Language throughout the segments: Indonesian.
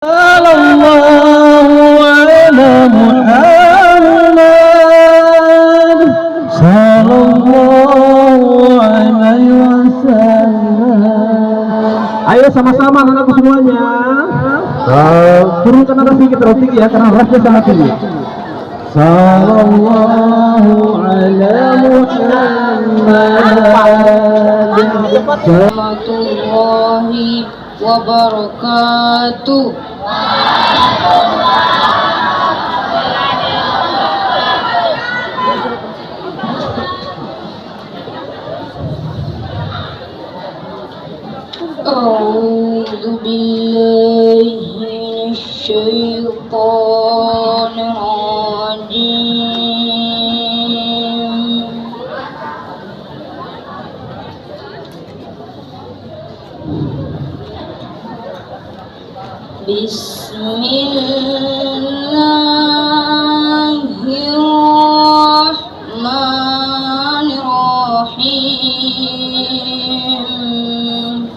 Sallallahu ala Muhammad Sallallahu alaihi wasallam. Ayo sama-sama anakku semuanya. Turunkan nada sedikit terlalu tinggi ya, karena rasnya sangat tinggi. Sallallahu ala Muhammad warahmatullahi wabarakatuh. A'udzu billahi minasy syaithanir rajim. Bismillahirrahmanirrahim.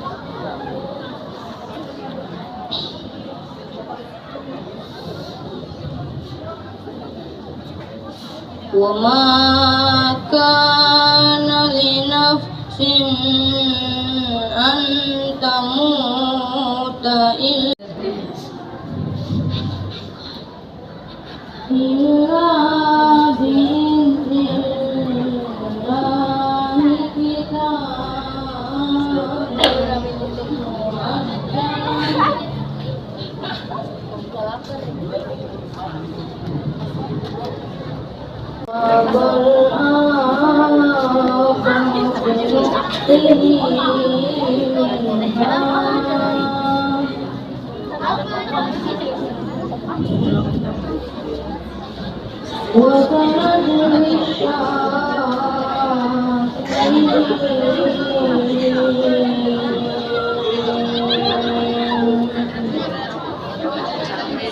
Wa ma kana li nafsin an tamuta illa bi'idznillahi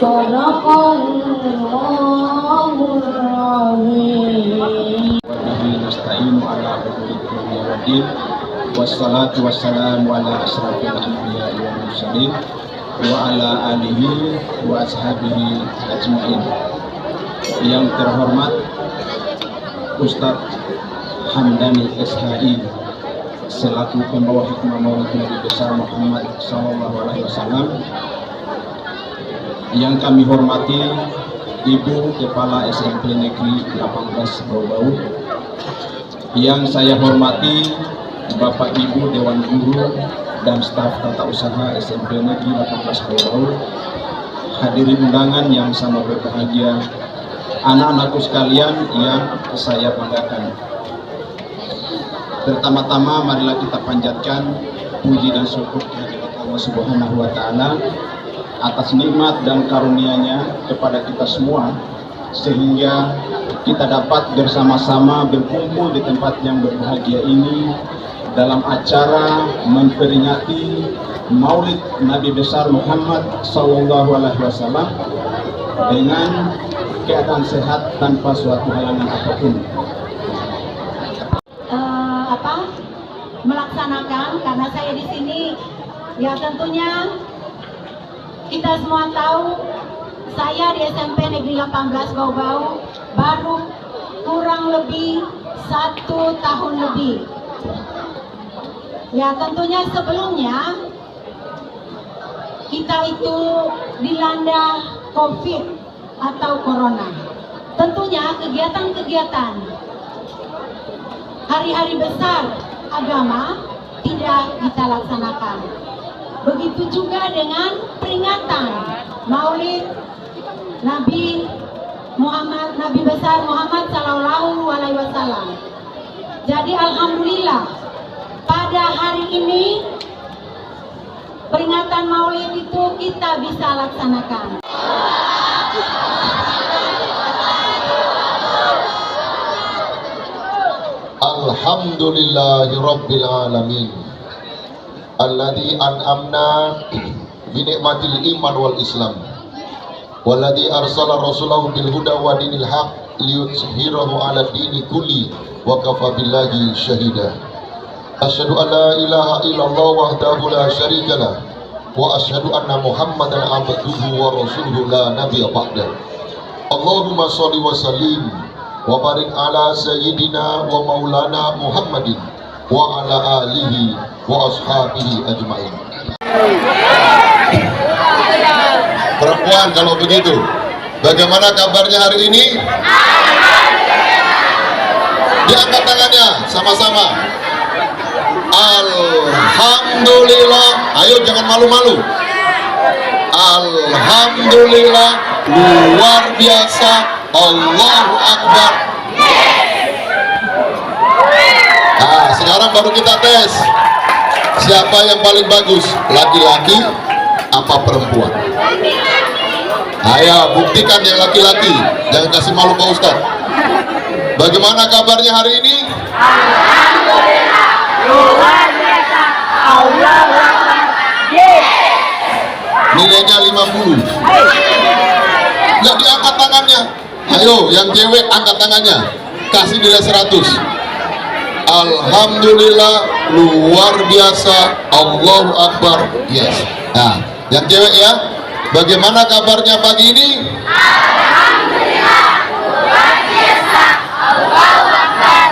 Sadaqallahul azim. Nasta'inu ala umuri dunya waddin. Wassalatu wassalamu ala asrafil anbiya'i wal mursalin wa ala alihi wa ashabihi ajmain. Yang terhormat Ustadz Hamdani SHI selaku pembawa hikmah Maulid Nabi besar Muhammad sallallahu alaihi wasallam. Yang kami hormati Ibu Kepala SMP Negeri 18 Bau-Bau. Yang saya hormati Bapak Ibu Dewan Guru dan staf tata usaha SMP Negeri 18 Bau-Bau. Hadirin undangan yang sama berbahagia, anak-anakku sekalian yang saya banggakan. Pertama-tama marilah kita panjatkan puji dan syukur kehadirat Allah Subhanahu wa taala atas nikmat dan karunia-Nya kepada kita semua, sehingga kita dapat bersama-sama berkumpul di tempat yang berbahagia ini dalam acara memperingati Maulid Nabi besar Muhammad sallallahu alaihi wasallam dengan keadaan sehat tanpa suatu halangan apapun. Melaksanakan, karena saya di sini ya tentunya kita semua tahu saya di SMP Negeri 18 Bau-Bau baru kurang lebih 1 tahun lebih. Ya tentunya sebelumnya kita itu dilanda COVID atau Corona. Tentunya kegiatan-kegiatan hari-hari besar agama tidak kita laksanakan. Begitu juga dengan peringatan Maulid Nabi Muhammad, Nabi besar Muhammad sallallahu alaihi wasallam. Jadi alhamdulillah pada hari ini peringatan Maulid itu kita bisa laksanakan. Alhamdulillahi Rabbil Alamin alladhi an'amna binikmatil iman wal islam walladhi arsala rasulahu bil huda wa dinil haq liyudhhirahu ala dini kulli wa kafa billahi syahida. Asyhadu an la ilaha illallah wahdahu la syarika lah wa asyhadu anna Muhammadan abduhu wa rasuluhu la nabiyya ba'da. Allahumma sholli wa sallim wa barik ala sayyidina wa maulana Muhammadin wa ala alihi wa ashabihi ajmain. Perempuan kalau begitu, bagaimana kabarnya hari ini? Diangkat tangannya sama-sama. Alhamdulillah. Ayo jangan malu-malu. Alhamdulillah, luar biasa. Allahu Akbar. Nah, sekarang baru kita tes. Siapa yang paling bagus? Laki-laki apa perempuan? Ayo buktikan yang laki-laki. Jangan kasih malu Pak Ustadz. Bagaimana kabarnya hari ini? Alhamdulillah, luar biasa. Allahu Akbar. Nilainya 50. Nggak diangkat tangannya. Ayo yang cewek angkat tangannya. Kasih nilai 100. Alhamdulillah, luar biasa. Allahu Akbar. Yes. Nah, yang cewek ya. Bagaimana kabarnya pagi ini? Alhamdulillah, luar biasa. Allahu Akbar.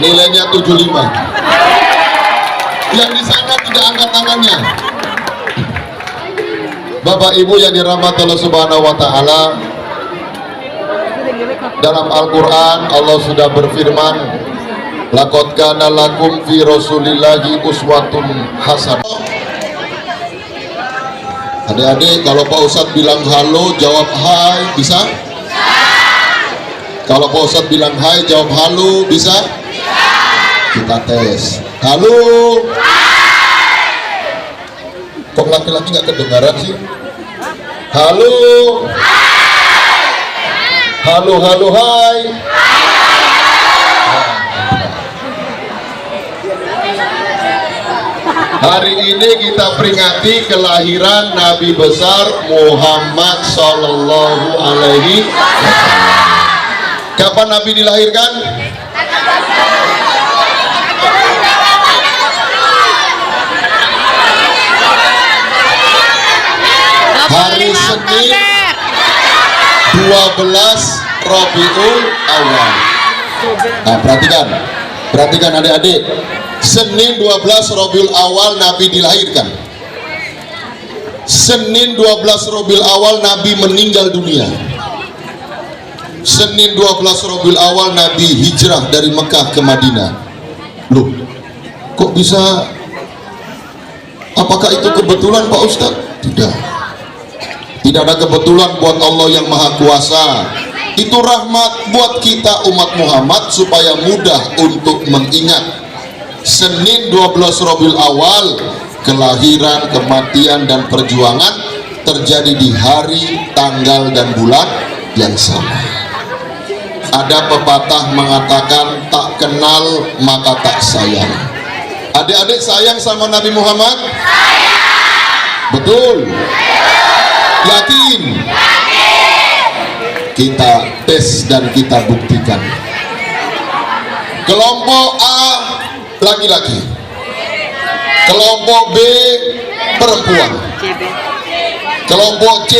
Nilainya 75. Yang di sana tidak angkat tangannya. Bapak Ibu yang dirahmati Allah Subhanahu wa taala, dalam Al-Qur'an Allah sudah berfirman, laqad kana lakum fi rasulillahi uswatun hasanah. Adik-adik, kalau Pak Ustadz bilang halo, jawab hai, bisa? Kalau Pak Ustadz bilang hai, jawab halo, bisa? Kita tes. Halo. Kok laki-laki nggak kedengaran sih? Halo. Halo, halo, hai. Hari ini kita peringati kelahiran Nabi besar Muhammad Sallallahu Alaihi Wasallam. Kapan Nabi dilahirkan? Hari Senin 12 Rabiul Awal. Nah, perhatikan adik-adik. Senin 12 Rabiul Awal Nabi dilahirkan. Senin 12 Rabiul Awal Nabi meninggal dunia. Senin 12 Rabiul Awal Nabi hijrah dari Mekah ke Madinah. Loh, kok bisa? Apakah itu kebetulan Pak Ustadz? Tidak. Tidak ada kebetulan buat Allah yang Maha Kuasa. Itu rahmat buat kita umat Muhammad supaya mudah untuk mengingat. Senin 12 Rabiul Awal, kelahiran, kematian dan perjuangan terjadi di hari, tanggal dan bulan yang sama. Ada pepatah mengatakan tak kenal maka tak sayang. Adik-adik sayang sama Nabi Muhammad? Betul? Yakin? Kita tes dan kita buktikan. Kelompok A laki-laki, kelompok B perempuan, kelompok C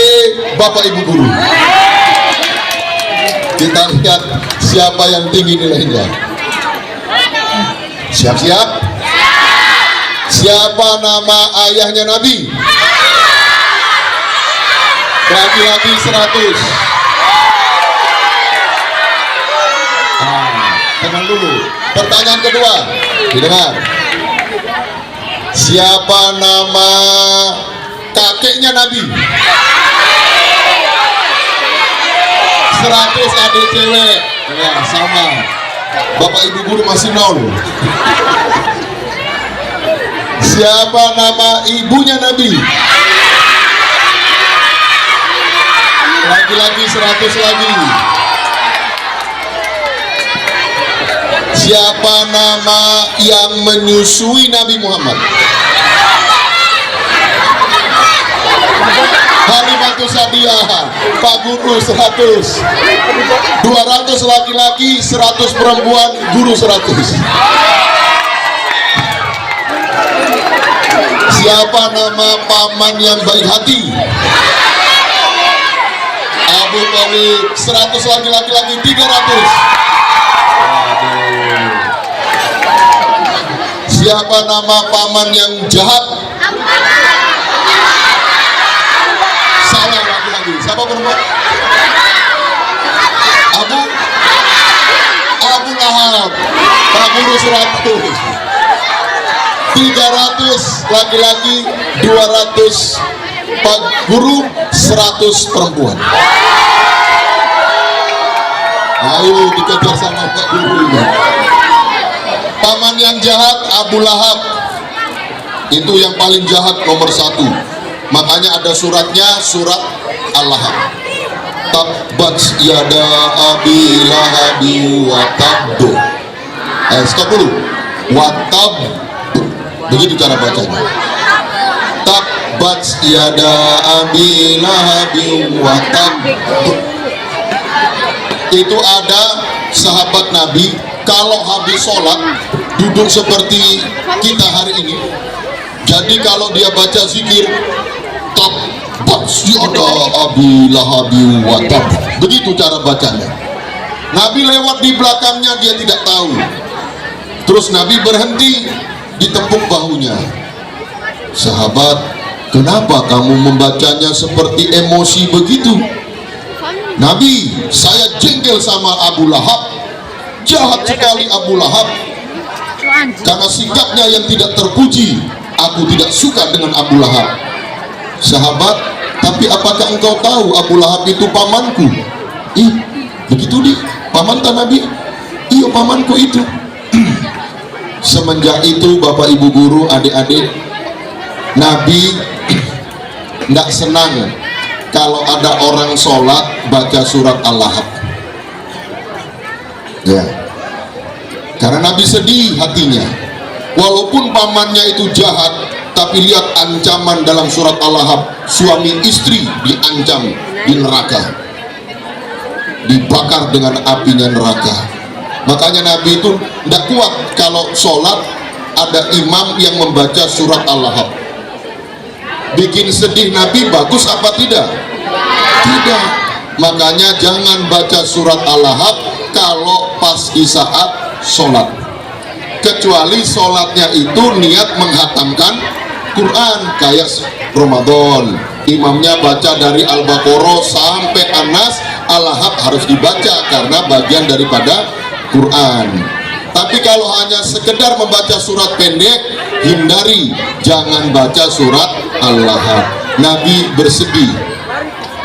bapak ibu guru. Kita lihat siapa yang tinggi nilainya. Siap-siap? Siapa nama ayahnya Nabi? Laki-laki 100. Tenang dulu. Pertanyaan kedua, didengar. Siapa nama kakeknya Nabi? 100 adik cewek. Ya, sama. Bapak ibu guru masih 0. Siapa nama ibunya Nabi? Laki-laki 100 lagi. Siapa nama yang menyusui Nabi Muhammad? Halimatus Sadiah, Pak Guru 100. 200 laki-laki, 100 perempuan, guru 100. Siapa nama paman yang baik hati? Abu Thalib. 100 laki-laki lagi 300. Aduh. Siapa nama paman yang jahat? Salah laki-laki. Siapa perempuan? Abu Lahab. Pak Guru 100. 300 laki-laki, 200 Pak Guru, 100 perempuan. Ayo dikejar sama Pak Guru ini. Paman yang jahat Abu Lahab, itu yang paling jahat nomor 1. Makanya ada suratnya, surat Al-Lahab. Tabbat yada abi lahabi wa tabbu. Stop dulu. Wa tabbu. Begitu cara bacanya. Tabbat yada abi lahabi wa tabbu. Itu ada sahabat Nabi kalau habis sholat duduk seperti kita hari ini. Jadi kalau dia baca zikir tabbat yada abi lahabi wa tabbu. Begitu cara bacanya. Nabi lewat di belakangnya, dia tidak tahu. Terus Nabi berhenti, ditepuk bahunya. Sahabat, kenapa kamu membacanya seperti emosi begitu? Nabi, saya jengkel sama Abu Lahab. Jahat sekali Abu Lahab. Karena sikapnya yang tidak terpuji, aku tidak suka dengan Abu Lahab. Sahabat, tapi apakah engkau tahu Abu Lahab itu pamanku? Ih, begitu di paman tak Nabi? Iya, pamanku itu. Semenjak itu Bapak Ibu guru, adik-adik, Nabi tidak senang kalau ada orang sholat baca surat Al-Lahab. Ya, karena Nabi sedih hatinya. Walaupun pamannya itu jahat, tapi lihat ancaman dalam surat Al-Lahab. Suami istri diancam di neraka, dibakar dengan apinya neraka. Makanya Nabi itu tidak kuat kalau sholat ada imam yang membaca surat Al-Lahab. Bikin sedih Nabi, bagus apa tidak? Tidak. Makanya jangan baca surat Al-Lahab kalau pas di saat sholat, kecuali sholatnya itu niat menghatamkan Quran. Kayak Ramadan, imamnya baca dari Al-Baqarah sampai An-Nas, Al-Lahab harus dibaca karena bagian daripada Quran. Tapi kalau hanya sekedar membaca surat pendek, hindari, jangan baca surat Al-Lahab. Nabi bersedih,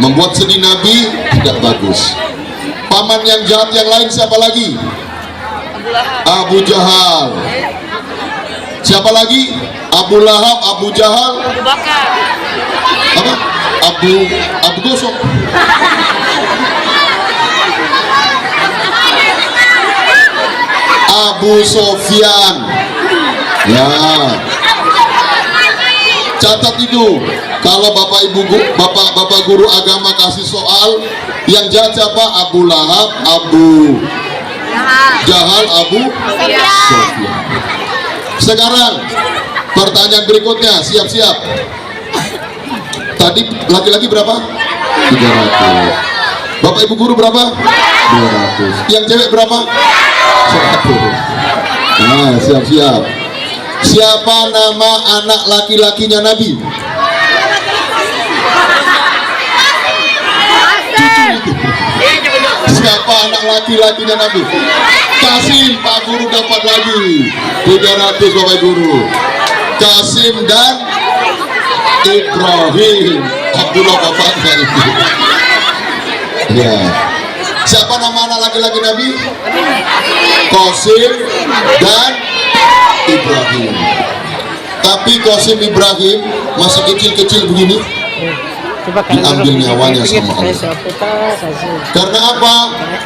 membuat sedih Nabi tidak bagus. Paman yang jahat yang lain siapa lagi? Abu Jahal. Siapa lagi? Abu Lahab, Abu Jahal, apa? Abu Gosok. Abu Sofyan. Ya, catat itu. Kalau bapak guru agama kasih soal, yang jahat siapa? Abu Lahab, Abu Jahal, Abu Sofyan. Sekarang pertanyaan berikutnya, siap-siap. Tadi laki-laki berapa? 300. Bapak ibu guru berapa? 200. Yang cewek berapa? 100. Nah, siap-siap. Siapa nama anak laki-lakinya Nabi? Siapa anak laki-lakinya Nabi? Kasim. Pak guru dapat lagi 300 Bapak guru. Kasim dan Ibrahim. Abdullah bapaknya itu. Ya. Siapa nama anak laki-laki Nabi? Qasim dan Ibrahim. Tapi Qasim Ibrahim masih kecil-kecil begini, diambil nyawanya sama Allah. Karena apa?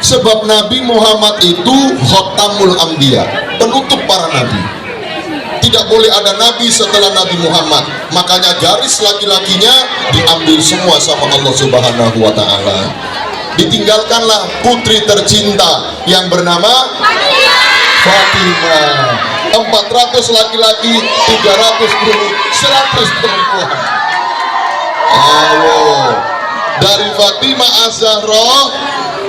Sebab Nabi Muhammad itu Khotamul Anbiya, penutup para nabi. Tidak boleh ada nabi setelah Nabi Muhammad. Makanya garis laki-lakinya diambil semua sama Allah Subhanahu wa ta'ala. Ditinggalkanlah putri tercinta yang bernama Fatimah. 400 laki-laki, 300 guru, 100 perempuan. Ayo, dari Fatimah Az-Zahra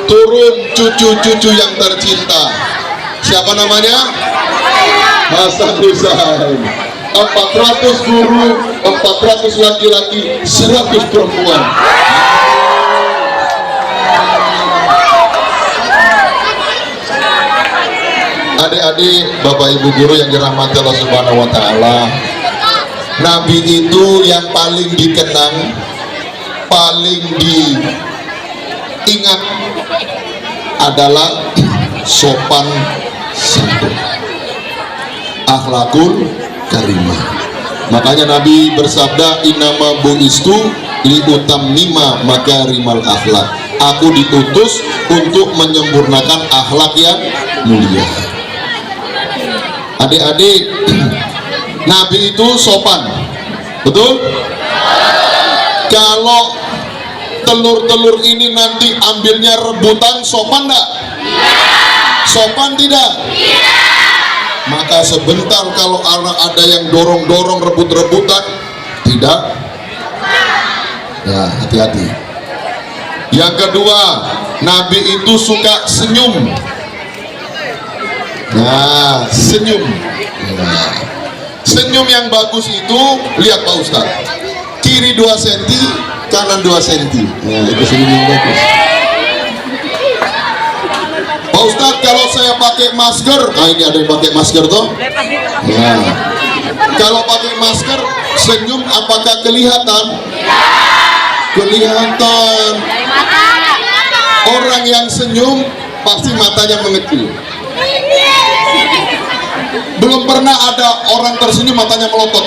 turun cucu-cucu yang tercinta. Siapa namanya? Hasan Husain. 400 guru, 400 laki-laki, 100 perempuan. Adik-adik, Bapak Ibu guru yang dirahmati Allah Subhanahu wa taala, Nabi itu yang paling dikenang, paling diingat adalah sopan santun, akhlakul karimah. Makanya Nabi bersabda, innama bu'istu liutammima makarimal akhlak. Aku diutus untuk menyempurnakan akhlak yang mulia. Adik-adik, Nabi itu sopan, betul? Kalau telur-telur ini nanti ambilnya rebutan, sopan enggak? Sopan tidak? Maka sebentar kalau ada yang dorong-dorong, rebut-rebutan, tidak? Ya, hati-hati. Yang kedua, Nabi itu suka senyum. Nah, senyum. Nah, senyum yang bagus itu, lihat Pak Ustadz, kiri 2 cm, kanan 2 cm. Nah, itu senyum yang bagus. Pak Ustadz, kalau saya pakai masker, nah ini ada yang pakai masker toh? Nah, kalau pakai masker, senyum apakah kelihatan? Kelihatan. Orang yang senyum pasti matanya mengecil. Belum pernah ada orang tersenyum matanya melotot.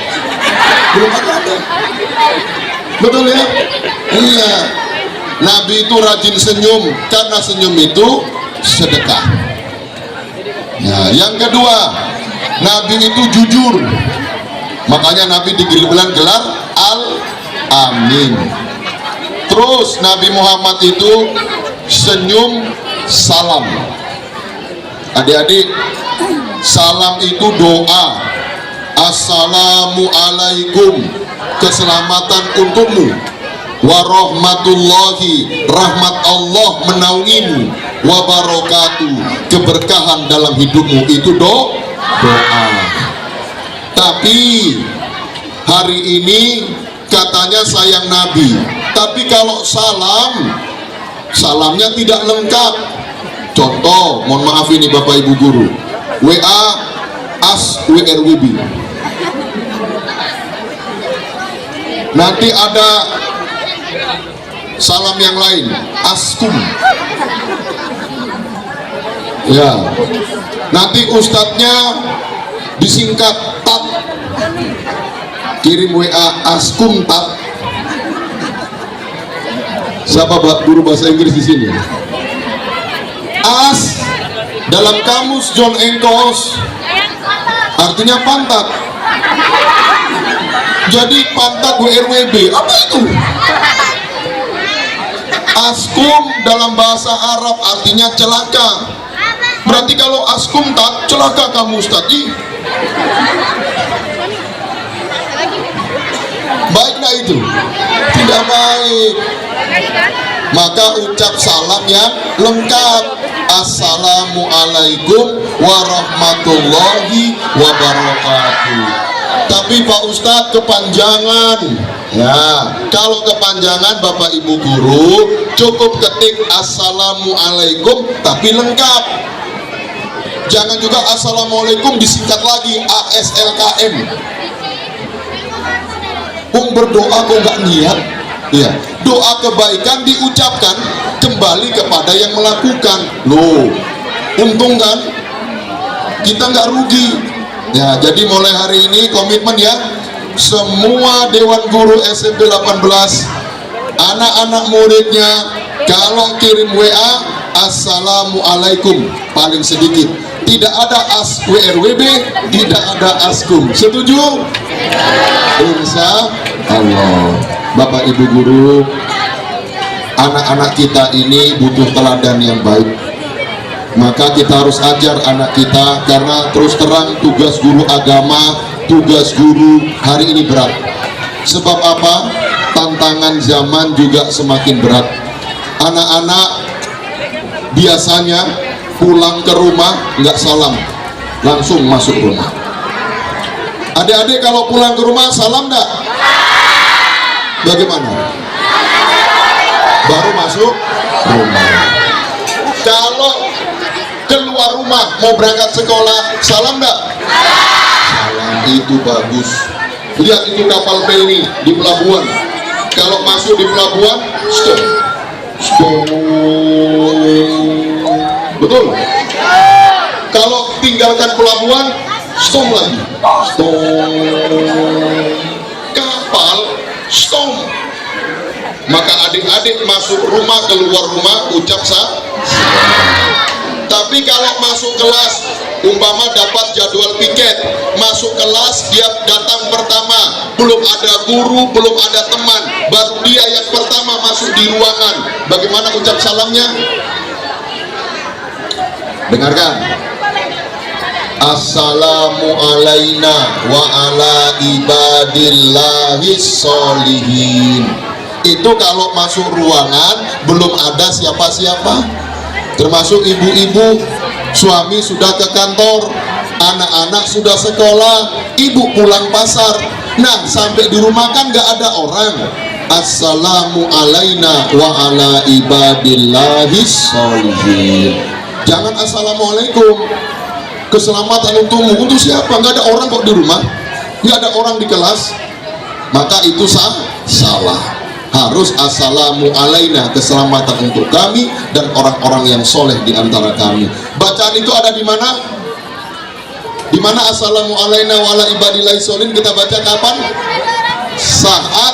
Belum ada. Betul ya? Iya. Nabi itu rajin senyum karena senyum itu sedekah. Nah, yang kedua, Nabi itu jujur. Makanya Nabi digelar gelar Al-Amin. Terus Nabi Muhammad itu senyum salam. Adik-adik, salam itu doa. Assalamualaikum, keselamatan untukmu. Warahmatullahi, rahmat Allah menaungimu. Wabarakatuh, keberkahan dalam hidupmu. Itu doa. Tapi hari ini katanya sayang Nabi, tapi kalau salamnya tidak lengkap. Contoh, mohon maaf ini Bapak Ibu guru, WA ASWRWB, nanti ada salam yang lain, askum, ya, nanti ustadznya disingkat tat, kirim WA askum tat. Siapa guru bahasa Inggris di sini? As dalam kamus John Encos artinya pantat. Jadi pantat WRWB apa itu? Askum dalam bahasa Arab artinya celaka. Berarti kalau askum tak celaka kamu Ustaz. Baik nah itu? Tidak baik. Maka ucap salam yang lengkap. Assalamualaikum warahmatullahi wabarakatuh. Tapi Pak Ustadz kepanjangan. Ya, kalau kepanjangan Bapak Ibu guru cukup ketik Assalamualaikum tapi lengkap. Jangan juga Assalamualaikum disingkat lagi ASLKM. Berdoa kok nggak niat? Ya, doa kebaikan diucapkan kembali kepada yang melakukan. Loh, untung kan? Kita nggak rugi. Ya, jadi mulai hari ini komitmen ya, semua Dewan Guru SMP 18, anak-anak muridnya, kalau kirim WA Assalamualaikum paling sedikit. Tidak ada ASWRWB, tidak ada ASKUM. Setuju? Insya Allah. Bapak Ibu guru, anak-anak kita ini butuh teladan yang baik. Maka kita harus ajar anak kita, karena terus terang tugas guru agama, tugas guru hari ini berat. Sebab apa? Tantangan zaman juga semakin berat. Anak-anak biasanya pulang ke rumah nggak salam, langsung masuk rumah. Adik-adik kalau pulang ke rumah salam nggak? Bagaimana? Baru masuk rumah. Kalau keluar rumah mau berangkat sekolah salam nggak? Salam, itu bagus. Lihat itu kapal feri di pelabuhan. Kalau masuk di pelabuhan stop, stop. Betul? Kalau tinggalkan pelabuhan stop lagi, stop. Kapal stop. Maka adik-adik masuk rumah, keluar rumah ucap salam. Tapi kalau masuk kelas, umpama dapat jadwal piket, masuk kelas dia datang pertama, belum ada guru, belum ada teman, baru dia yang pertama masuk di ruangan. Bagaimana ucap salamnya? Dengarkan. Assalamu alaina wa ala ibadillahis sholihin. Itu kalau masuk ruangan belum ada siapa-siapa, termasuk ibu-ibu, suami sudah ke kantor, anak-anak sudah sekolah, ibu pulang pasar. Nah, sampai di rumah kan nggak ada orang. Assalamu alaina wa ala ibadillahis sholihin. Jangan assalamualaikum, keselamatan untukmu. Untuk siapa? Nggak ada orang kok di rumah, nggak ada orang di kelas. Maka itu salah. Harus assalamu alaina, keselamatan untuk kami dan orang-orang yang soleh di antara kami. Bacaan itu ada di mana? Di mana assalamu alaina wa ala ibadillahis sholihin kita baca kapan? Saat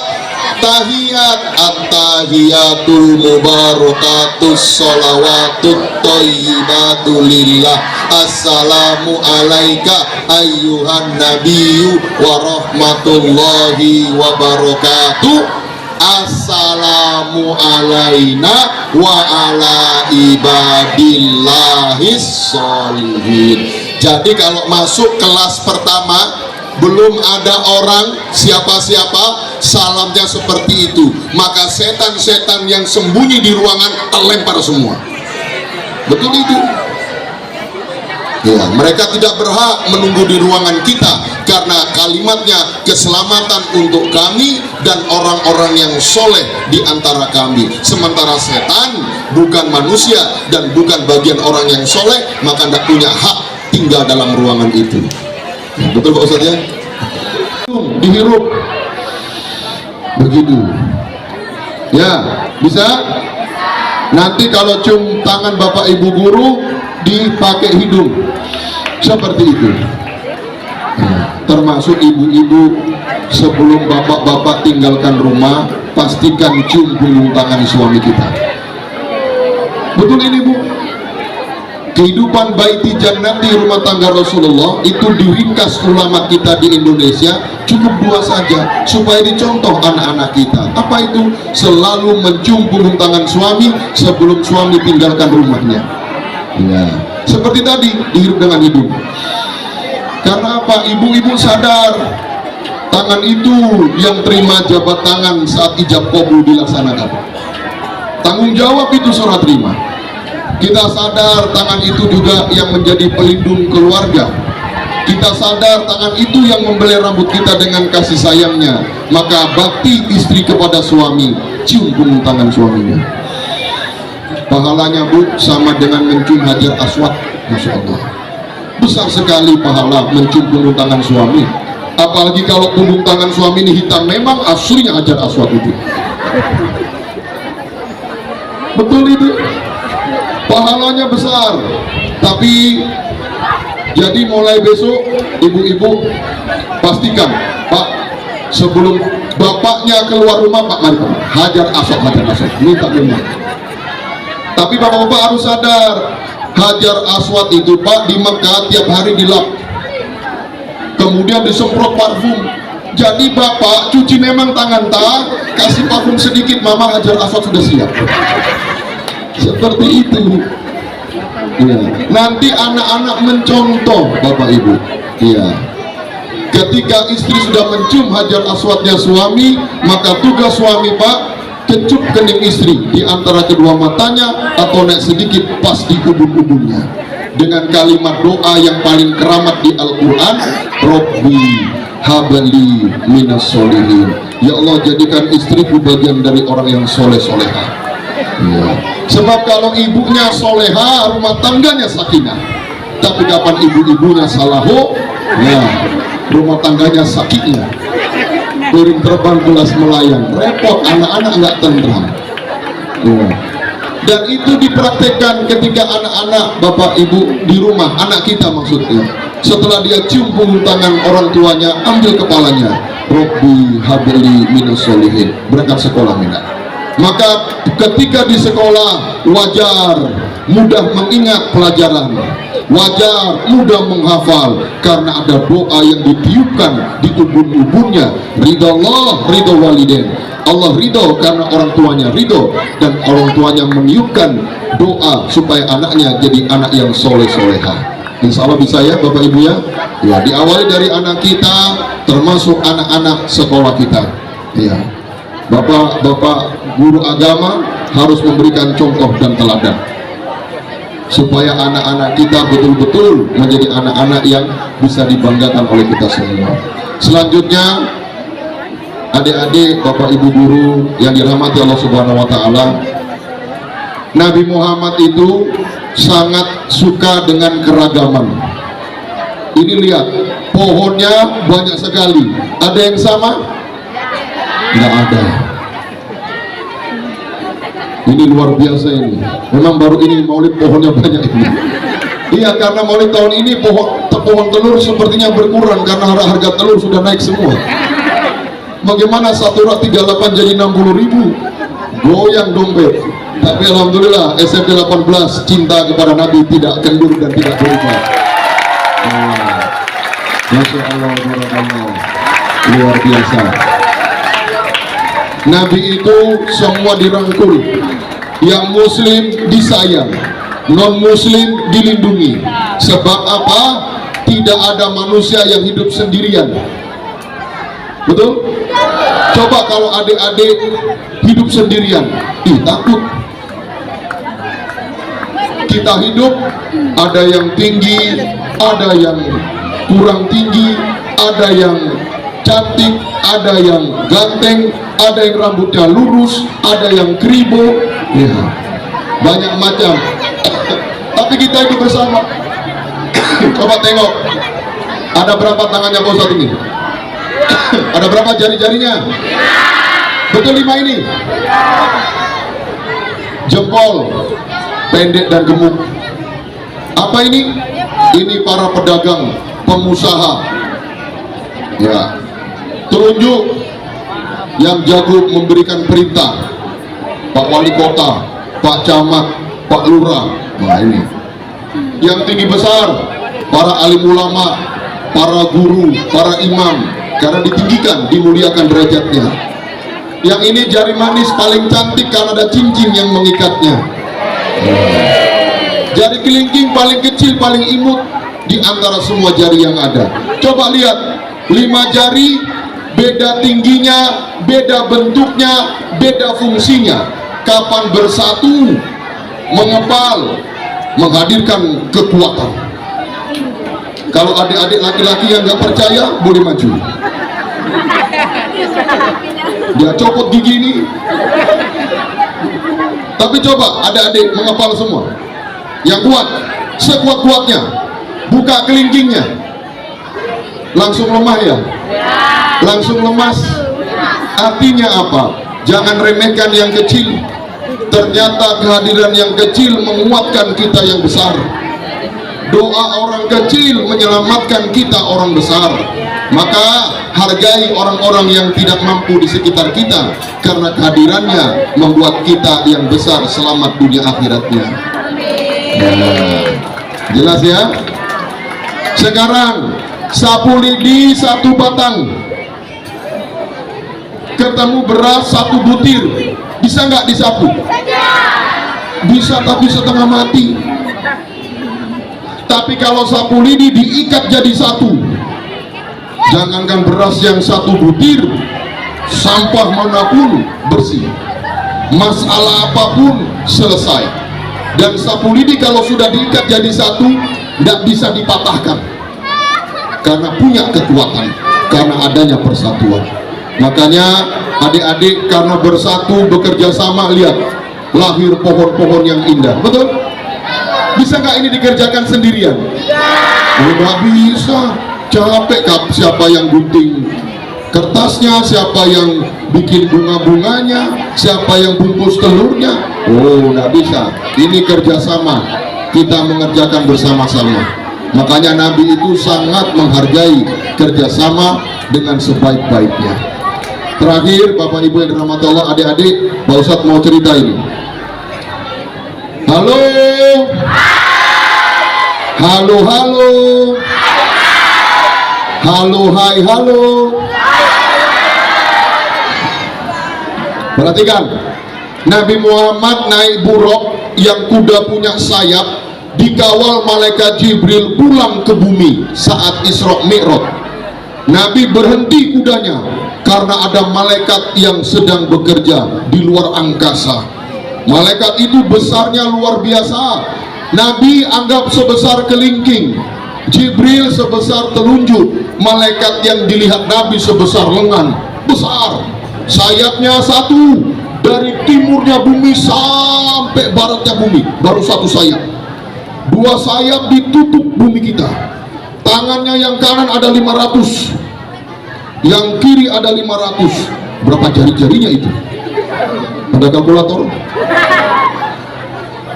tahiyat, at-tahiyatul mubarakatus sholawatut thayyibatu lillah. Assalamu alaika ayyuhan nabiyyu wa rahmatullahi wa barakatuh. Assalamu alaina wa ala ibadillahis sholihin. Jadi kalau masuk kelas pertama belum ada orang siapa-siapa, salamnya seperti itu. Maka setan-setan yang sembunyi di ruangan terlempar semua. Betul itu? Ya, mereka tidak berhak menunggu di ruangan kita, karena kalimatnya keselamatan untuk kami dan orang-orang yang soleh di antara kami. Sementara setan bukan manusia dan bukan bagian orang yang soleh, maka tidak punya hak tinggal dalam ruangan itu. Betul Pak Ustadz ya? Dihirup begitu ya, bisa. Nanti kalau cium tangan bapak ibu guru dipakai hidung seperti itu. Termasuk ibu-ibu, sebelum bapak-bapak tinggalkan rumah, pastikan cium punggung tangan suami kita. Betul ini Bu? Kehidupan baiti jannati, rumah tangga Rasulullah, itu diringkas ulama kita di Indonesia cukup dua saja supaya dicontoh anak-anak kita. Apa itu? Selalu mencium punggung tangan suami sebelum suami tinggalkan rumahnya. Ya, seperti tadi, dihirup dengan hidung. Karena apa? Ibu-ibu sadar tangan itu yang terima jabat tangan saat ijab qabul dilaksanakan. Tanggung jawab itu serah terima. Kita sadar tangan itu juga yang menjadi pelindung keluarga. Kita sadar tangan itu yang membelai rambut kita dengan kasih sayangnya. Maka bakti istri kepada suami, cium punggung tangan suaminya. Pahalanya Bu sama dengan mencium hajar aswad. Masya Allah, besar sekali pahala mencium punggung tangan suami. Apalagi kalau punggung tangan suami ini hitam, memang aslinya hajar aswad itu. Betul itu, pahalanya besar. Tapi jadi mulai besok ibu-ibu pastikan Pak, sebelum bapaknya keluar rumah, Pak, mari Pak, hajar aswad, minta minta. Tapi bapak-bapak harus sadar, hajar aswad itu Pak di Mekah tiap hari dilap, kemudian disemprot parfum. Jadi bapak cuci memang tangan kasih parfum sedikit, mama hajar aswad sudah siap. Seperti itu. Iya. Nanti anak-anak mencontoh Bapak Ibu. Iya. Ketika istri sudah mencium hajar aswadnya suami, maka tugas suami Pak, kecup kening istri di antara kedua matanya atau naik sedikit pas di ubun-ubunnya dengan kalimat doa yang paling keramat di Al-Quran, Rabbi habli minas solihin. Ya Allah, jadikan istriku bagian dari orang yang soleh-soleha. Ya. Sebab kalau ibunya soleha, rumah tangganya sakinah. Tapi kapan ibu-ibunya salaho, ya rumah tangganya sakitnya. Piring terbang gelas melayang, repot, anak-anak nggak tentram. Ya. Dan itu dipraktekkan ketika anak-anak Bapak Ibu di rumah, anak kita maksudnya, setelah dia cium punggung tangan orang tuanya, ambil kepalanya, Rabbi habli minas solihin, berangkat sekolah minat. Maka ketika di sekolah wajar mudah mengingat pelajaran, wajar mudah menghafal, karena ada doa yang ditiupkan di ubun-ubunnya, ridha Allah, ridha waliden. Allah ridho karena orang tuanya ridho, dan orang tuanya meniupkan doa supaya anaknya jadi anak yang soleh-soleha. Insya Allah bisa ya Bapak Ibu ya. Ya, diawali dari anak kita, termasuk anak-anak sekolah kita. Ya, Bapak-bapak guru agama harus memberikan contoh dan teladan supaya anak-anak kita betul-betul menjadi anak-anak yang bisa dibanggakan oleh kita semua. Selanjutnya, adik-adik, bapak ibu guru yang dirahmati Allah Subhanahu wa Ta'ala, Nabi Muhammad itu sangat suka dengan keragaman. Ini lihat, pohonnya banyak sekali. Ada yang sama? Nggak ada. Ini luar biasa ini. Memang baru ini maulid pohonnya banyak ini. Iya, karena maulid tahun ini pohon telur sepertinya berkurang karena harga telur sudah naik semua. Bagaimana satu rak 38 jadi 60.000? Goyang dompet. Tapi alhamdulillah SMP 18 cinta kepada Nabi tidak kendur dan tidak berubah. Masya Allah, luar biasa. Nabi itu semua dirangkul. Yang muslim disayang, non muslim dilindungi. Sebab apa? Tidak ada manusia yang hidup sendirian. Betul? Coba kalau adik-adik hidup sendirian, takut. Kita hidup, ada yang tinggi, ada yang kurang tinggi, ada yang cantik, ada yang ganteng, ada yang rambutnya lurus, ada yang kribo, ya, banyak macam. Tapi kita hidup bersama. Coba tengok, ada berapa tangannya Pak Ustadz ini? Ada berapa jari-jarinya? Betul 5 ini? Jempol pendek dan gemuk. Apa ini? Ini para pedagang, pengusaha. Ya, telunjuk yang jago memberikan perintah. Pak Wali Kota, Pak Camat, Pak Lurah. Nah ini. Yang tinggi besar, para alim ulama, para guru, para imam, karena ditinggikan, dimuliakan derajatnya. Yang ini jari manis paling cantik karena ada cincin yang mengikatnya. Jari kelingking paling kecil, paling imut di antara semua jari yang ada. Coba lihat, 5 jari, beda tingginya, beda bentuknya, beda fungsinya. Kapan bersatu, mengepal, menghadirkan kekuatan. Kalau adik-adik laki-laki yang nggak percaya, boleh maju. Dia copot gigi ini. Tapi coba adik-adik mengepal semua. Yang kuat, sekuat-kuatnya, buka kelingkingnya, langsung lemah ya? Langsung lemas. Artinya apa? Jangan remehkan yang kecil. Ternyata kehadiran yang kecil menguatkan kita yang besar. Doa orang kecil menyelamatkan kita orang besar. Maka hargai orang-orang yang tidak mampu di sekitar kita, karena kehadirannya membuat kita yang besar selamat dunia akhiratnya. Nah, jelas ya? Sekarang sapu lidi 1 batang, ketemu beras 1 butir, bisa nggak disapu? Bisa, tapi setengah mati. Tapi kalau sapu lidi diikat jadi satu, jangankan beras yang satu butir, sampah manapun bersih, masalah apapun selesai. Dan sapu lidi kalau sudah diikat jadi satu, tidak bisa dipatahkan karena punya kekuatan, karena adanya persatuan. Makanya adik-adik karena bersatu bekerja sama, lihat lahir pohon-pohon yang indah. Betul? Bisa nggak ini dikerjakan sendirian? Nggak bisa, capek. Siapa yang gunting kertasnya, siapa yang bikin bunga-bunganya, siapa yang bungkus telurnya? Oh, nggak bisa. Ini kerjasama, kita mengerjakan bersama-sama. Makanya Nabi itu sangat menghargai kerjasama dengan sebaik-baiknya. Terakhir, Bapak Ibu yang dirahmati Allah, adik-adik, Pak Ustadz mau cerita ini. Halo, halo, halo, halo, hai, halo. Perhatikan, Nabi Muhammad naik buruk yang kuda punya sayap, dikawal malaikat Jibril pulang ke bumi saat Isra Mi'raj. Nabi berhenti kudanya karena ada malaikat yang sedang bekerja di luar angkasa. Malaikat itu besarnya luar biasa. Nabi anggap sebesar kelingking, Jibril sebesar telunjuk, malaikat yang dilihat Nabi sebesar lengan, besar. Sayapnya satu, dari timurnya bumi sampai baratnya bumi, baru satu sayap. Dua sayap ditutup bumi kita. Tangannya yang kanan ada 500, yang kiri ada 500. Berapa jari-jarinya itu? Ada kalkulator?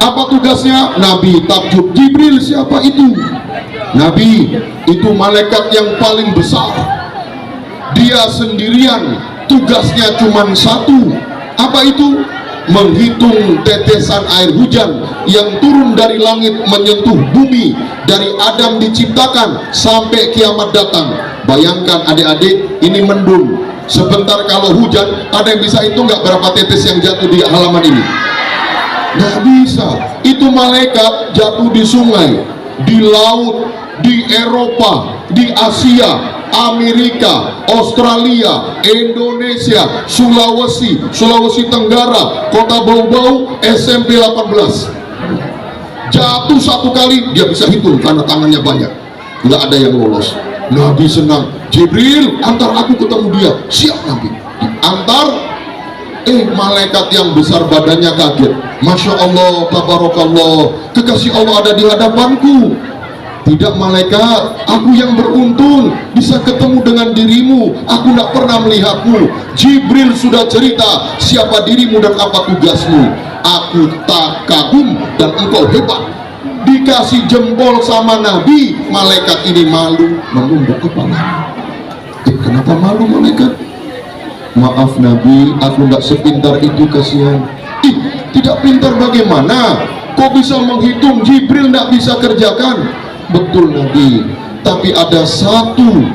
Apa tugasnya? Nabi takjub, Jibril siapa itu? Nabi itu malaikat yang paling besar. Dia sendirian, tugasnya cuma satu. Apa itu? Menghitung tetesan air hujan yang turun dari langit menyentuh bumi dari Adam diciptakan sampai kiamat datang. Bayangkan adik-adik, ini mendung. Sebentar kalau hujan, ada yang bisa hitung nggak berapa tetes yang jatuh di halaman ini? Nggak bisa. Itu malaikat jatuh di sungai, di laut, di Eropa, di Asia, Amerika, Australia, Indonesia, Sulawesi Tenggara, Kota Bau-Bau, SMP 18. Jatuh satu kali, dia bisa hitung karena tangannya banyak. Nggak ada yang lolos. Nabi senang. Jibril, antar aku ketemu dia. Siap Nabi. Antar. Malaikat yang besar badannya kaget. Masya Allah, tabarakallah, kekasih Allah ada di hadapanku. Tidak malaikat, aku yang beruntung bisa ketemu dengan dirimu. Aku tidak pernah melihatmu. Jibril sudah cerita siapa dirimu dan apa tugasmu. Aku tak kagum dan engkau hebat. Dikasih jempol sama Nabi, malaikat ini malu menunduk kepala. Kenapa malu malaikat? Maaf Nabi, aku tidak sepintar itu, kasihan. Tidak pintar bagaimana? Kok bisa menghitung? Jibril tidak bisa kerjakan. Betul Nabi, tapi ada satu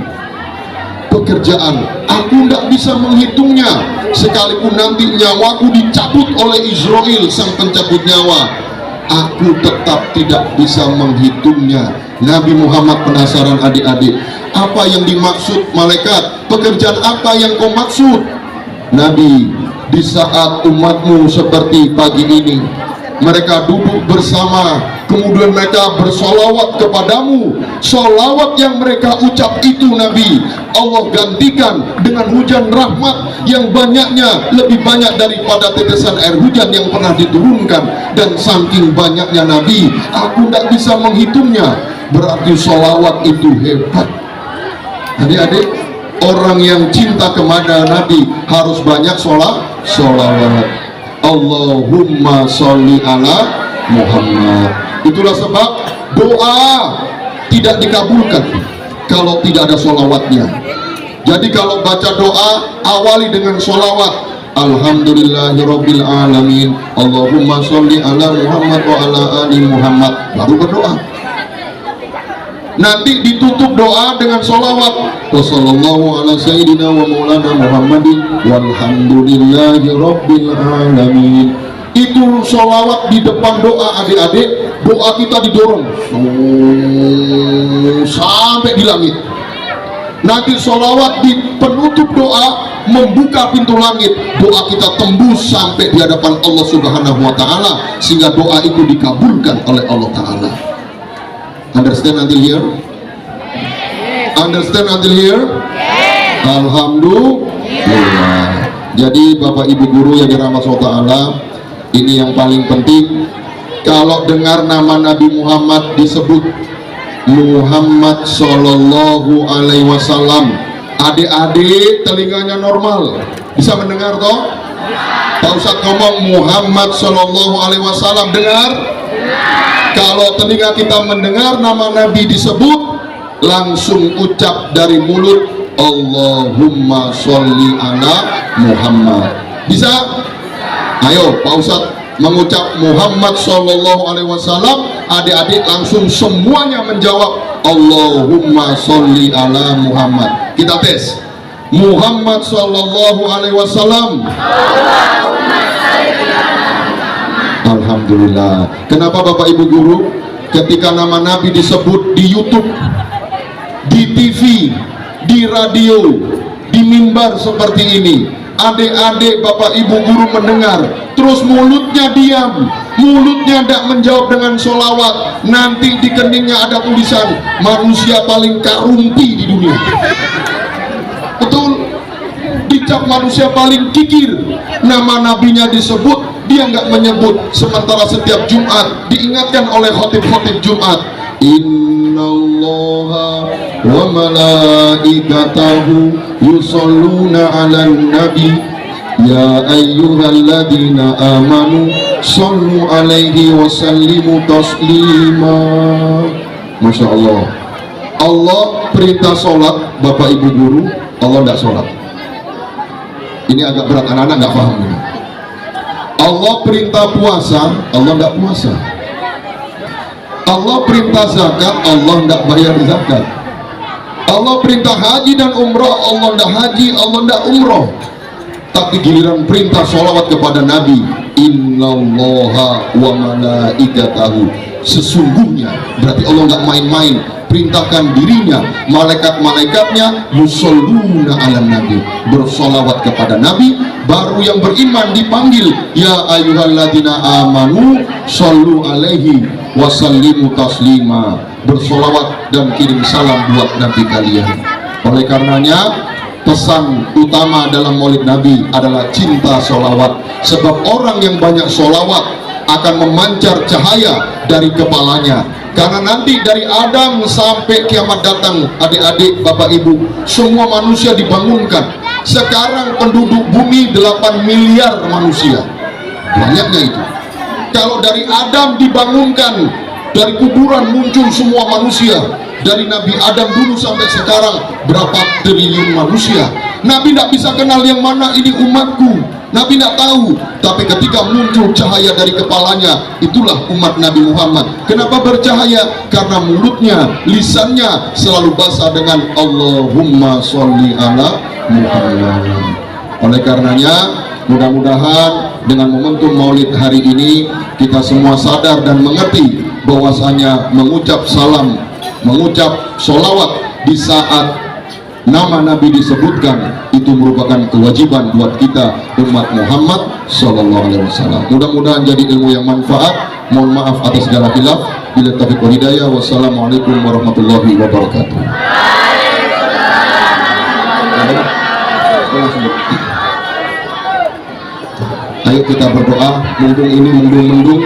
pekerjaan aku tidak bisa menghitungnya. Sekalipun nanti nyawaku dicabut oleh Israel, sang pencabut nyawa, aku tetap tidak bisa menghitungnya. Nabi Muhammad penasaran adik-adik, apa yang dimaksud malaikat? Pekerjaan apa yang kau maksud? Nabi, di saat umatmu seperti pagi ini, mereka duduk bersama, kemudian mereka bersolawat kepadamu. Solawat yang mereka ucap itu Nabi, Allah gantikan dengan hujan rahmat yang banyaknya lebih banyak daripada tetesan air hujan yang pernah diturunkan. Dan saking banyaknya Nabi, aku tidak bisa menghitungnya. Berarti solawat itu hebat. Adik-adik, orang yang cinta kepada Nabi harus banyak solawat. Allahumma sholli ala Muhammad. Itulah sebab doa tidak dikabulkan kalau tidak ada sholawatnya. Jadi kalau baca doa, awali dengan sholawat. Alhamdulillahirabbil alamin, Allahumma sholli ala Muhammad wa ala ali Muhammad, baru berdoa. Nanti ditutup doa dengan sholawat. Wassallallahu ala sayyidina wa maulana Muhammadin walhamdulillahi rabbil alamin. Itu begitu sholawat di depan doa adik-adik, doa kita didorong sampai di langit. Nanti sholawat di penutup doa membuka pintu langit, doa kita tembus sampai di hadapan Allah Subhanahu wa Ta'ala, sehingga doa itu dikabulkan oleh Allah Ta'ala. Understand until here? Understand until here? Alhamdulillah. Jadi Bapak Ibu guru yang dirahmati Allah Ta'ala, ini yang paling penting. Kalau dengar nama Nabi Muhammad disebut Muhammad Sallallahu Alaihi Wasallam, adik-adik telinganya normal, bisa mendengar toh? Pak Ustadz ngomong Muhammad Sallallahu Alaihi Wasallam, dengar? Kalau telinga kita mendengar nama Nabi disebut, langsung ucap dari mulut Allahumma sholli ala Muhammad. Bisa? Ayo Pak Ustadz mengucap Muhammad Sallallahu Alaihi Wasallam, adik-adik langsung semuanya menjawab Allahumma sholli ala Muhammad. Kita tes. Muhammad Sallallahu Alaihi Wasallam. Alhamdulillah. Kenapa Bapak Ibu guru ketika nama Nabi disebut di YouTube, di TV, di radio, di mimbar seperti ini, adik-adik Bapak Ibu guru mendengar, terus mulutnya diam, mulutnya tidak menjawab dengan sholawat, nanti di keningnya ada tulisan manusia paling karumpi di dunia. Betul, dicap manusia paling kikir. Nama nabinya disebut, dia nggak menyebut. Sementara setiap Jumat diingatkan oleh khotib-khotib Jumat, innallaha wa malaikatahu yusholluna 'alan nabi ya ayyuhalladzina amanu shollu 'alaihi wa sallimu taslima. Masya Allah. Allah perintah sholat, Bapak Ibu guru, Allah tidak sholat. Ini agak berat, anak-anak nggak paham ini. Allah perintah puasa, Allah tidak puasa. Allah perintah zakat, Allah tidak bayar zakat. Allah perintah haji dan umroh, Allah tidak haji, Allah tidak umroh. Tapi giliran perintah sholawat kepada Nabi, innallaha wa malaikatahu, sesungguhnya, berarti Allah nggak main-main, perintahkan dirinya, malaikat-malaikatnya yusholluna ala nabi, bersolawat kepada Nabi. Baru yang beriman dipanggil, ya ayyuhalladzina amanu shollu alaihi wasallimu taslima, bersolawat dan kirim salam buat Nabi kalian. Oleh karenanya pesan utama dalam maulid Nabi adalah cinta solawat, sebab orang yang banyak solawat akan memancar cahaya dari kepalanya. Karena nanti dari Adam sampai kiamat datang, adik-adik, Bapak Ibu, semua manusia dibangunkan. Sekarang penduduk bumi 8 miliar manusia, banyaknya itu. Kalau dari Adam dibangunkan, dari kuburan muncul semua manusia. Dari Nabi Adam dulu sampai sekarang berapa triliun manusia. Nabi tidak bisa kenal yang mana ini umatku, Nabi tidak tahu. Tapi ketika muncul cahaya dari kepalanya, itulah umat Nabi Muhammad. Kenapa bercahaya? Karena mulutnya, lisannya selalu basah dengan Allahumma sholli ala Muhammad. Oleh karenanya mudah-mudahan dengan momentum maulid hari ini, kita semua sadar dan mengerti bahwasanya mengucap salam, mengucap sholawat di saat nama Nabi disebutkan itu merupakan kewajiban buat kita umat Muhammad Sallallahu Alaihi Wasallam. Mudah-mudahan jadi ilmu yang manfaat. Mohon maaf atas segala khilaf. Bila taufiq wal hidayah. Wassalamualaikum warahmatullahi wabarakatuh. Ayo kita berdoa. Mumpung ini mendung-mendung,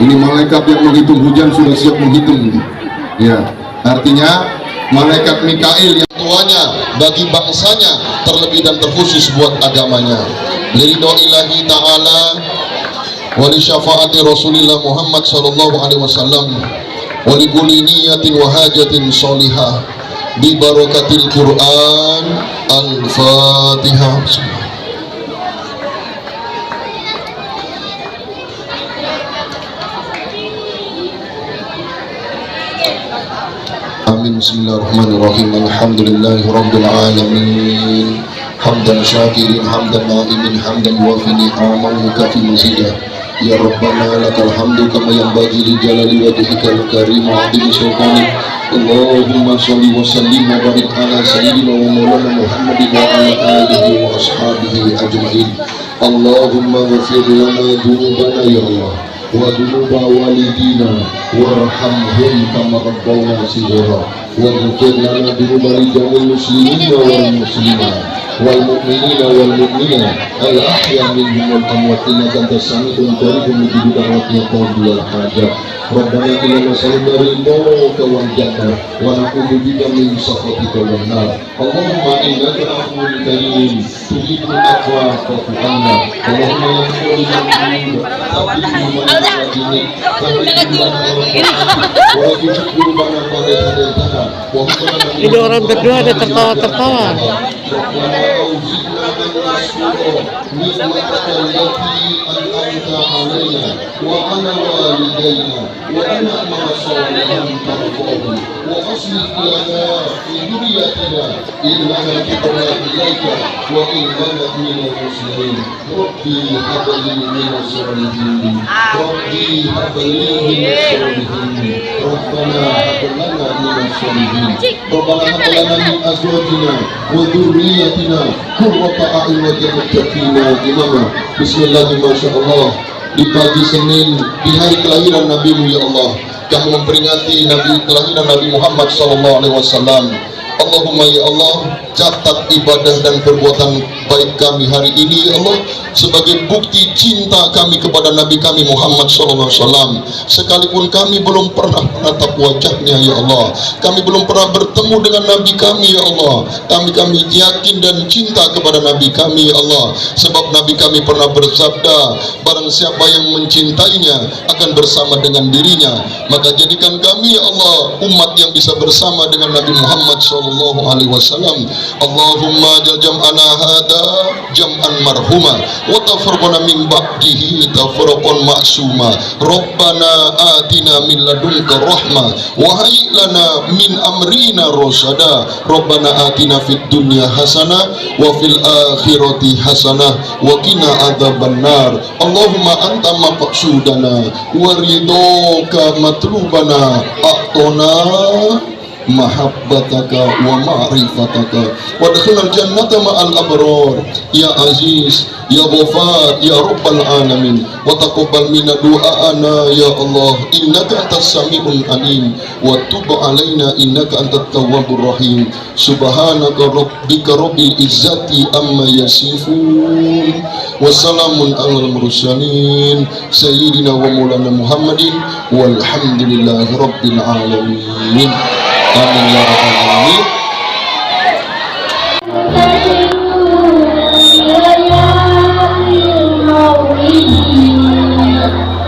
ini malaikat yang menghitung hujan sudah siap menghitung. Ya, artinya malaikat Mikail yang tuanya bagi bangsanya, terlebih dan terkhusus buat agamanya. Liridho ilahi ta'ala wali syafaati Rasulillah Muhammad sallallahu alaihi wasallam wali kulli niyatin wa hajatin sholihah bi barakatil Quran. Al-Fatihah. Amin. Bismillahirrahmanirrahim. Alhamdulillahi rabbil alamin. Hamdan syakirin, hamdan na'imin, hamdan yuafi ni'amahu kafi mazidah. Ya Rabbana lakal hamdu kama yanbaghi li jalali wajhikal karim wa 'azimi sultanik. Allahumma shalli wa sallim wa barik ala sayyidina wa maulana Muhammadin wa ala alihi wa ashabihi ajma'in. Allahumma ghfir lana dhunubana ya Allah wa dhunuba walidina warhamhum kama rabbawna shighara wa ghfir lana dhunuba rijal muslimin wal muslimat wal mu'minina wal mu'minat al ahya minhum wal amwat innaka antas sami'ul qaribun mujibud da'wati wal hajat. Rabbana inna nas'aluka ridhaka wal jannah wa na'udzu bika min sakhatika wan nar. Allahumma innaka afuwwun karim tuhibbul afwa fa'fu 'anna. Allahumma ya Ini orang berdua ada tertawa-tertawa. Bismillahirrahmanirrahim. Di pagi Senin, di hari kelahiran Nabi-Mu ya Allah, kami memperingati kelahiran Nabi Muhammad SAW. Allahumma ya Allah, catat ibadah dan perbuatan baik kami hari ini ya Allah sebagai bukti cinta kami kepada Nabi kami Muhammad SAW. Sekalipun kami belum pernah menatap wajahnya ya Allah, kami belum pernah bertemu dengan Nabi kami ya Allah, kami yakin dan cinta kepada Nabi kami ya Allah, sebab Nabi kami pernah bersabda, barang siapa yang mencintainya akan bersama dengan dirinya. Maka jadikan kami ya Allah umat yang bisa bersama dengan Nabi Muhammad SAW. Allahumma jam'ana hada jam'an marhuma wa tafarraqna min ba'dihi tafarraqan ma'suma. Rabbana atina min ladunka rahmah wa hayyi lana min amrina rasyada. Rabbana atina fid dunya hasanah wa fil akhirati hasanah wa qina adzabannar. Allahumma anta maqsudana wa ridhoka matlubana a'tona mahabbataka wa ma'rifataka wa adkhilna jannata ma'al abrar ya aziz ya ghafar ya rabbal alamin wa taqabbal minna du'aana ya Allah innaka antas sami'ul alim wa tub alaina innaka antat tawwabur rahim. Subhanaka rabbika rabbil izzati amma yasifun wa salamun alal mursalin sayyidina wa maulana Muhammadin walhamdulillahi rabbil alamin. Amin ya rabbal alamin.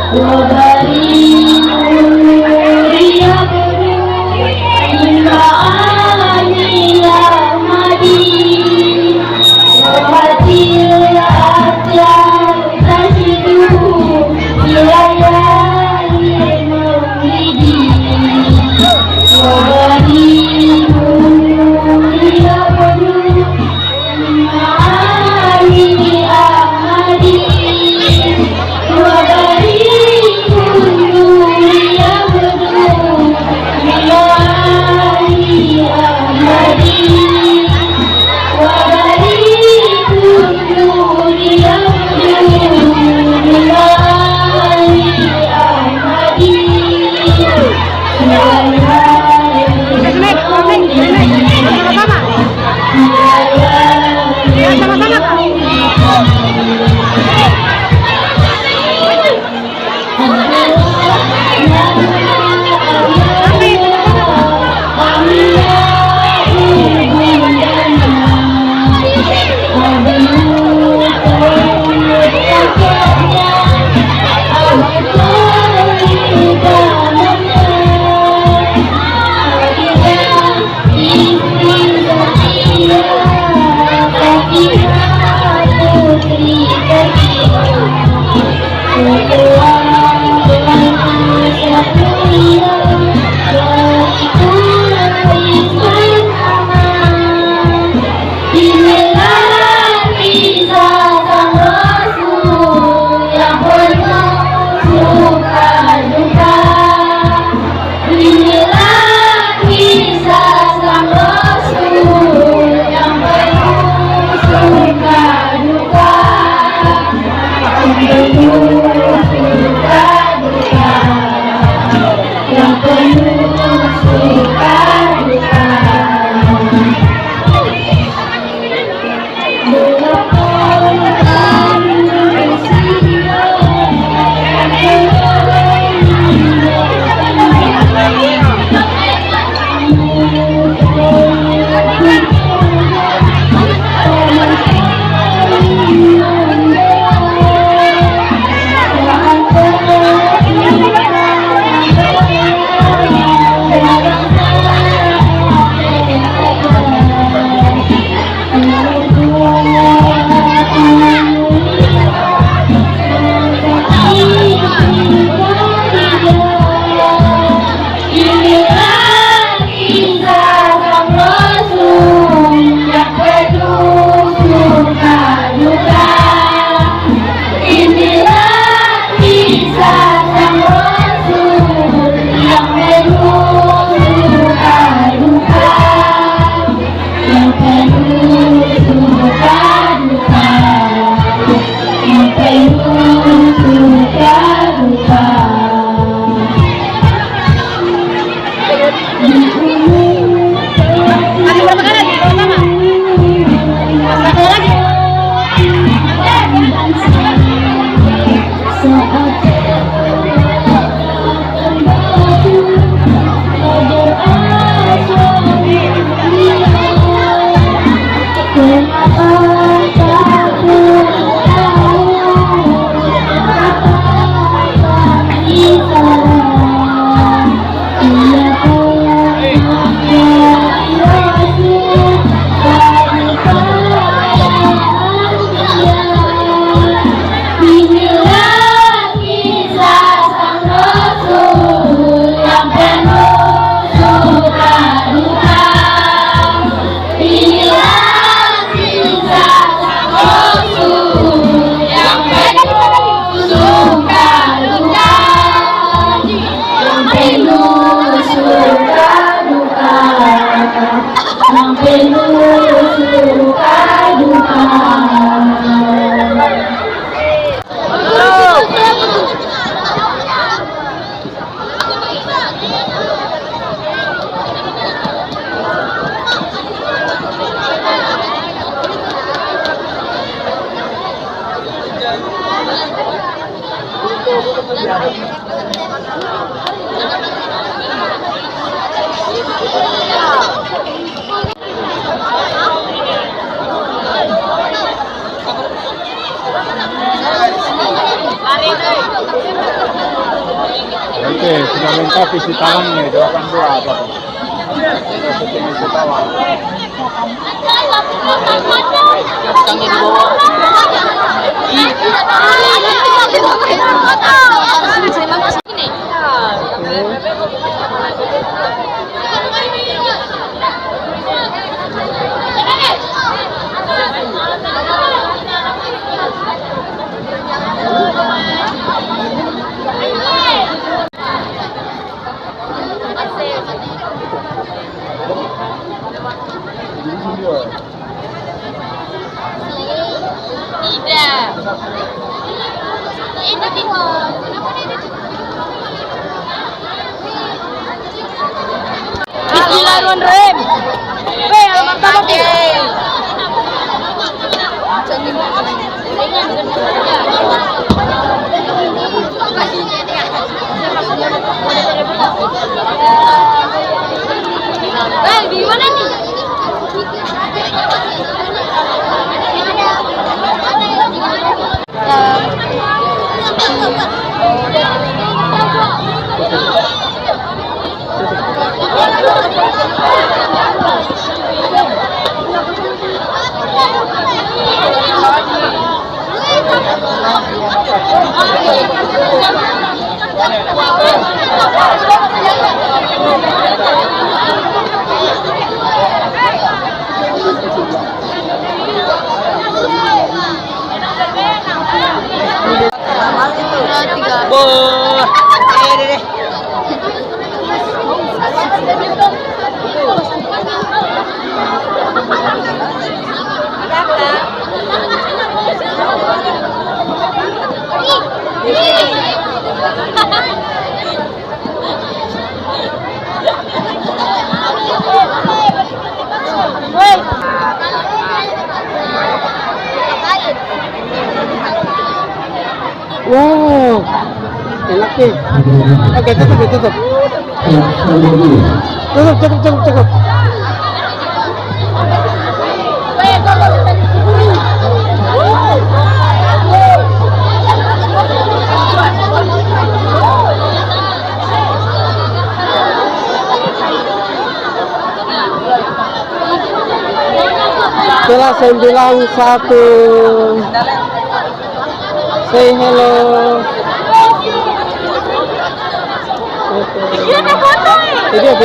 Wa Oke, sudah lengkap isi tangannya, doakan doa apa? Isi tangan. Tidak. Ini bingung. Bismillahirrahmanirrahim. Di mana nih? Wow, enak nih. Oke, tutup. Cukup. Kelas 91. Say hello. Video.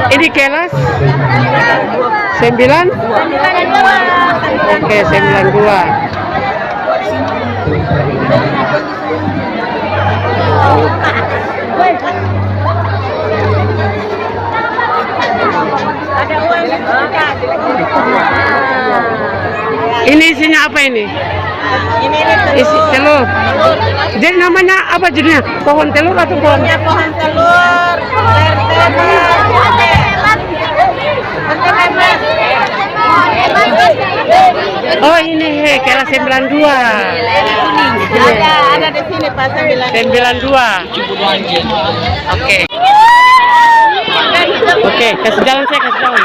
Ini kelas 9? Oke, 92. Ini isinya apa ini? Isi telur. Jadi namanya apa jadinya? Pohon telur atau pohon? Pohon telur. Oh ini kelas 92. Ada di sini Pak 92. Oke, kasih jalan saya, kasih jalan.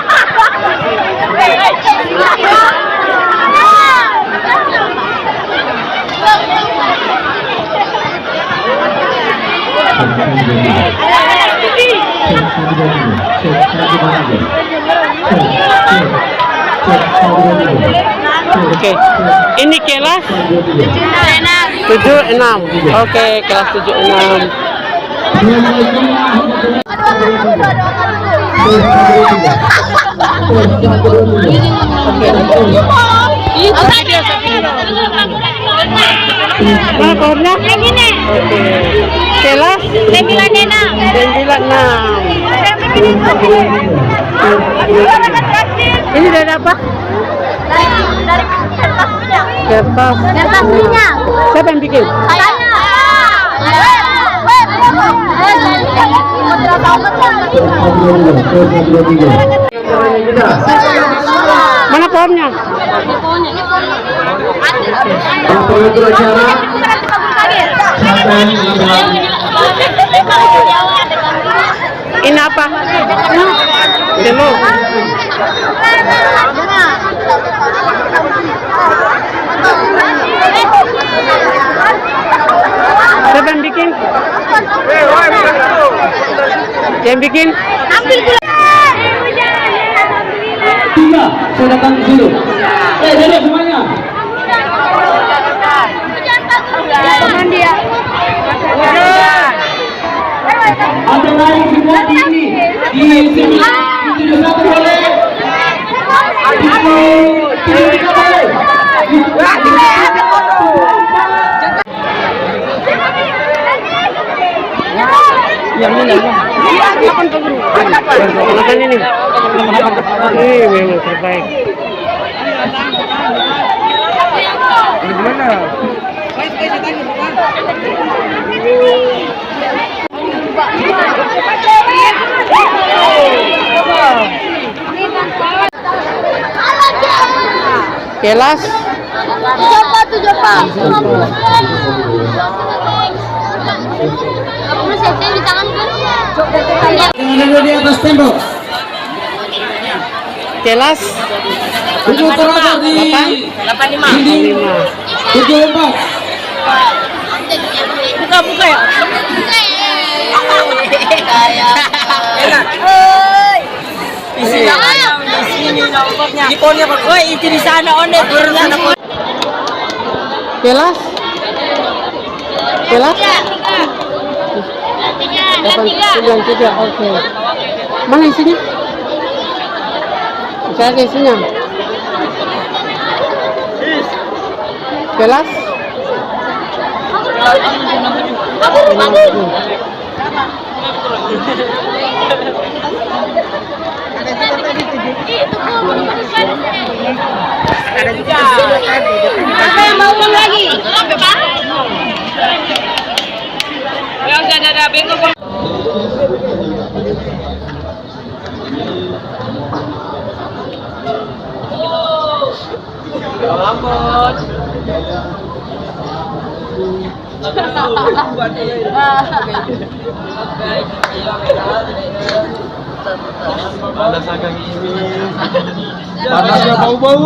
Oke, ini kelas 76. Oke, kelas 76. Mana pohonnya? Oke. Kelas 96. Ini dari apa? Dari Kertas. kertas minyak. Siapa yang bikin? Mana pohonnya? Pengatur acara Ini apa? Dulu. Siapa yang bikin? Yang bikin? Ambil gula. Tiga, saya datang ke sini. Jadi semuanya. Teman dia. Ada naik semua di sini. Di sini. Di satu boleh. Di tiga boleh. Yang mana? Makan ini. Ini memang terbaik. Ini mana? Kelas. Tujuh pak. Kamu setting di tangan kan? Yang ada di atas tembok. Kelas. Tujuh terakhir di 85. 74. Buka ya. Kelas. Kelas. 93. Oke. Mana isinya? Saya ada isinya. Kelas. Apa yang mau ulang lagi? Panasnya bau-bau.